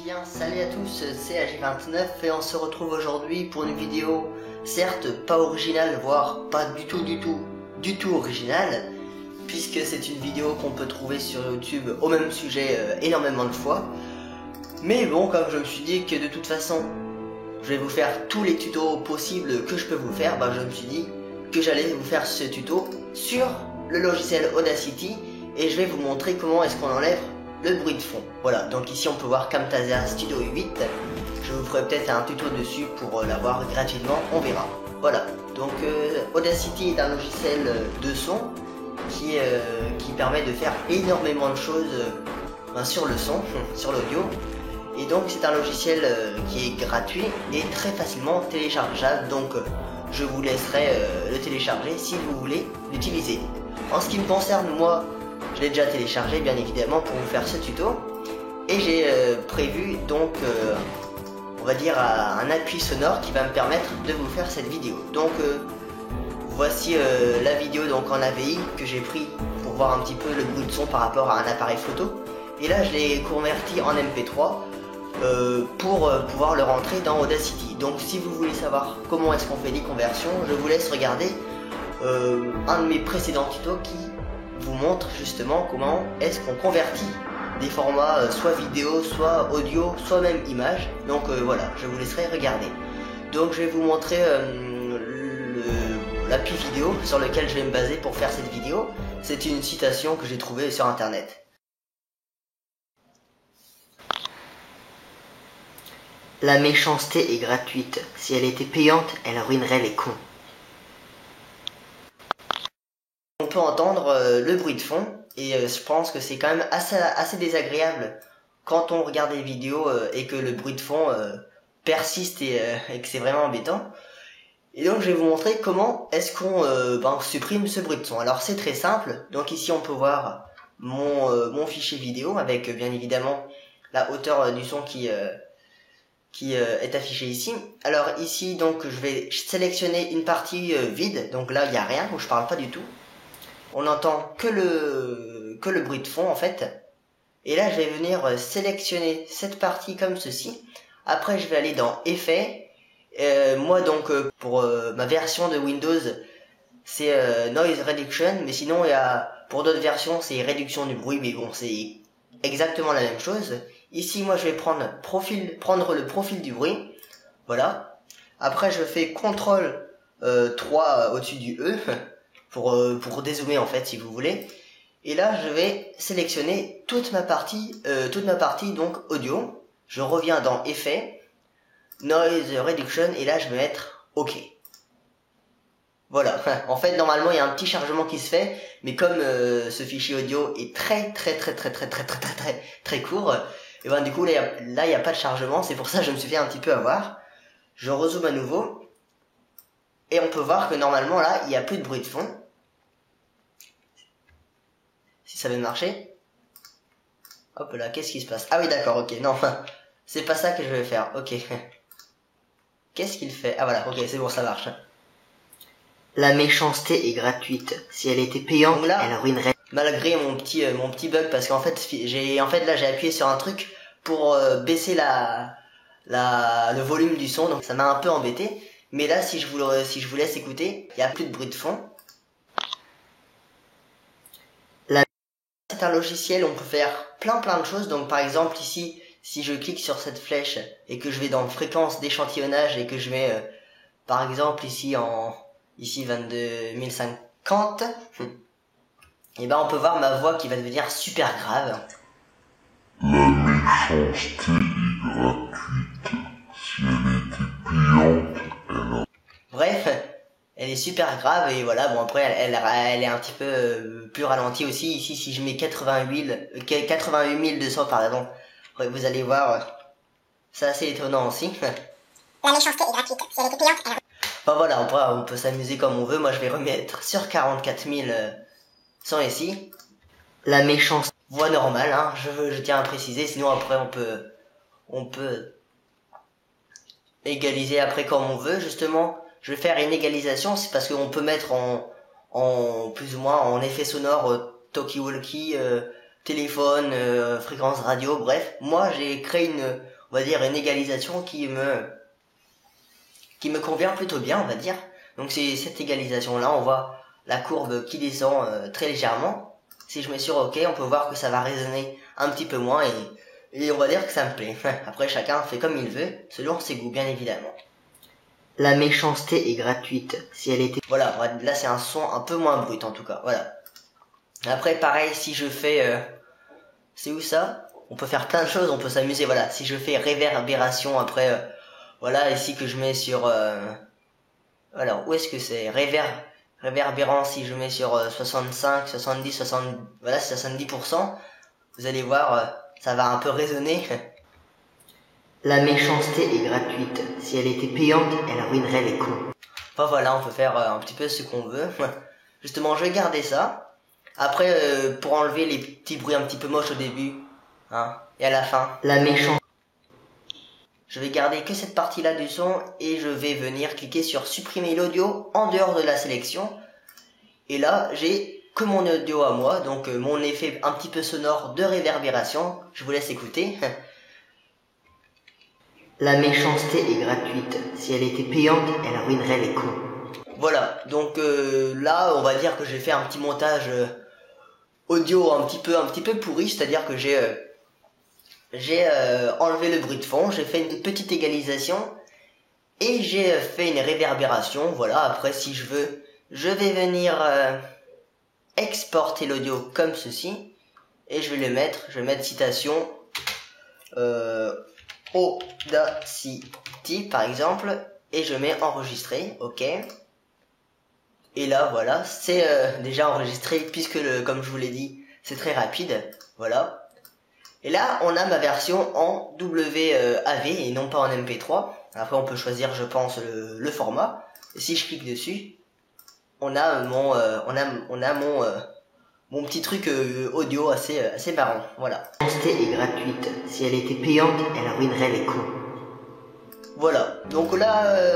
bien, salut à tous, c'est AG29 et on se retrouve aujourd'hui pour une vidéo certes pas originale, voire pas du tout originale, puisque c'est une vidéo qu'on peut trouver sur YouTube au même sujet énormément de fois. Mais bon, comme je me suis dit que de toute façon je vais vous faire tous les tutos possibles que je peux vous faire, je me suis dit que j'allais vous faire ce tuto sur le logiciel Audacity et je vais vous montrer comment est-ce qu'on enlève le bruit de fond. Voilà, donc ici on peut voir Camtasia Studio 8. Je vous ferai peut-être un tuto dessus pour l'avoir gratuitement, on verra. Voilà, donc Audacity est un logiciel de son qui permet de faire énormément de choses sur le son, sur l'audio. Et donc c'est un logiciel qui est gratuit et très facilement téléchargeable. Donc je vous laisserai le télécharger si vous voulez l'utiliser. En ce qui me concerne, moi, je l'ai déjà téléchargé bien évidemment pour vous faire ce tuto. Et j'ai prévu donc, on va dire, un appui sonore qui va me permettre de vous faire cette vidéo. Donc voici la vidéo donc en AVI que j'ai pris pour voir un petit peu le bruit de son par rapport à un appareil photo. Et là je l'ai converti en MP3 pour pouvoir le rentrer dans Audacity. Donc si vous voulez savoir comment est-ce qu'on fait les conversions, je vous laisse regarder un de mes précédents tutos qui vous montre justement comment est-ce qu'on convertit des formats soit vidéo, soit audio, soit même image. Donc voilà, je vous laisserai regarder. Donc je vais vous montrer l'appui vidéo sur lequel je vais me baser pour faire cette vidéo. C'est une citation que j'ai trouvée sur internet. La méchanceté est gratuite. Si elle était payante, elle ruinerait les cons. On peut entendre le bruit de fond et je pense que c'est quand même assez désagréable quand on regarde des vidéos et que le bruit de fond persiste et que c'est vraiment embêtant. Et donc je vais vous montrer comment est-ce qu'on supprime ce bruit de son. Alors c'est très simple. Donc ici on peut voir mon fichier vidéo avec bien évidemment la hauteur du son qui est affiché ici. Alors ici donc je vais sélectionner une partie vide, donc là il n'y a rien, où je parle pas du tout. On n'entend que le bruit de fond en fait. Et là je vais venir sélectionner cette partie comme ceci. Après je vais aller dans Effets. Moi donc pour ma version de Windows c'est Noise Reduction, mais sinon pour d'autres versions c'est réduction du bruit, mais bon c'est exactement la même chose. Ici moi je vais prendre le profil du bruit. Voilà. Après je fais CTRL 3 au-dessus du E pour dézoomer en fait si vous voulez. Et là je vais sélectionner toute ma partie donc audio. Je reviens dans Effets, Noise Reduction et là je vais mettre OK. Voilà, en fait normalement il y a un petit chargement qui se fait, mais comme ce fichier audio est très court, et du coup là il n'y a pas de chargement, c'est pour ça que je me suis fait un petit peu avoir. Je rezoome à nouveau, et on peut voir que normalement là il n'y a plus de bruit de fond. Si ça veut marcher. Hop là, qu'est-ce qui se passe? Ah oui d'accord, ok, non, c'est pas ça que je vais faire, ok. Qu'est-ce qu'il fait? Ah voilà, ok, c'est bon, ça marche. La méchanceté est gratuite. Si elle était payante, là, elle ruinerait. Malgré mon petit bug, parce qu'en fait j'ai appuyé sur un truc pour baisser le volume du son, donc ça m'a un peu embêté. Mais là, si je vous laisse écouter, il n'y a plus de bruit de fond. C'est un logiciel, on peut faire plein de choses. Donc par exemple ici, si je clique sur cette flèche et que je vais dans fréquence d'échantillonnage et que je mets par exemple ici 22050, et on peut voir ma voix qui va devenir super grave. La méchanceté est gratuite. Si elle était payante, elle... Bref, elle est super grave et voilà, bon après elle est un petit peu plus ralentie aussi. Ici si je mets 88 200 pardon, vous allez voir, c'est assez étonnant aussi. La méchanceté est gratuite. Si elle était payante, elle... Voilà, on peut s'amuser comme on veut. Moi je vais remettre sur 44 100 ici. La méchanceté, voix normale, hein, je tiens à préciser, sinon après on peut égaliser après comme on veut. Justement, je vais faire une égalisation, c'est parce qu'on peut mettre en plus ou moins en effet sonore talkie-walkie, téléphone, fréquence radio, bref. Moi j'ai créé on va dire, une égalisation qui me convient plutôt bien, on va dire. Donc c'est cette égalisation-là, on voit la courbe qui descend très légèrement. Si je mets sur OK, on peut voir que ça va résonner un petit peu moins et on va dire que ça me plaît. Après, chacun fait comme il veut, selon ses goûts, bien évidemment. La méchanceté est gratuite, si elle était... Voilà, là c'est un son un peu moins brut en tout cas, voilà. Après, pareil, si je fais... c'est où ça? On peut faire plein de choses, on peut s'amuser, voilà. Si je fais réverbération, après... voilà, ici que je mets sur... alors, où est-ce que c'est? Réverbérant, si je mets sur 65, 70, 70... Voilà, 70%. Vous allez voir, ça va un peu résonner. La méchanceté est gratuite. Si elle était payante, elle ruinerait les cons. Enfin voilà, on peut faire un petit peu ce qu'on veut. Justement, je vais garder ça. Après, pour enlever les petits bruits un petit peu moches au début, hein, et à la fin, la méchanceté. Je vais garder que cette partie-là du son et je vais venir cliquer sur supprimer l'audio en dehors de la sélection. Et là, j'ai que mon audio à moi, donc mon effet un petit peu sonore de réverbération. Je vous laisse écouter. La méchanceté est gratuite. Si elle était payante, elle ruinerait les cons. Voilà, donc là, on va dire que j'ai fait un petit montage audio un petit peu pourri, c'est-à-dire que j'ai enlevé le bruit de fond, j'ai fait une petite égalisation et j'ai fait une réverbération. Voilà, après si je veux, je vais venir exporter l'audio comme ceci et je vais le mettre, je vais mettre citation Audacity par exemple et je mets enregistrer, ok. Et là voilà, c'est déjà enregistré puisque comme je vous l'ai dit, c'est très rapide, voilà. Et là, on a ma version en WAV et non pas en MP3. Après, on peut choisir, je pense, le format. Et si je clique dessus, on a mon petit truc audio assez marrant. Voilà. La méchanceté est gratuite. Si elle était payante, elle ruinerait les cons. Voilà. Donc là,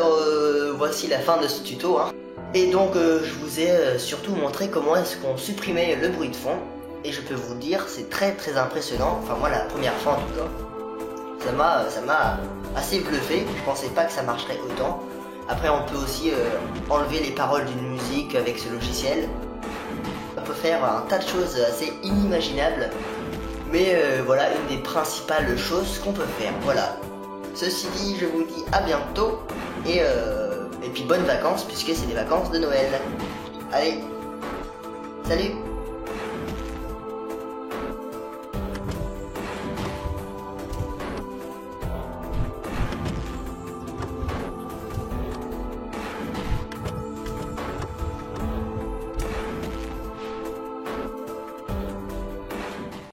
voici la fin de ce tuto. Hein. Et donc, je vous ai surtout montré comment est-ce qu'on supprimait le bruit de fond. Et je peux vous dire, c'est très impressionnant. Enfin moi la première fois en tout cas, ça m'a assez bluffé. Je pensais pas que ça marcherait autant. Après on peut aussi enlever les paroles d'une musique avec ce logiciel. On peut faire un tas de choses assez inimaginables. Mais voilà une des principales choses qu'on peut faire. Voilà. Ceci dit, je vous dis à bientôt. Et puis bonnes vacances puisque c'est les vacances de Noël. Allez, salut!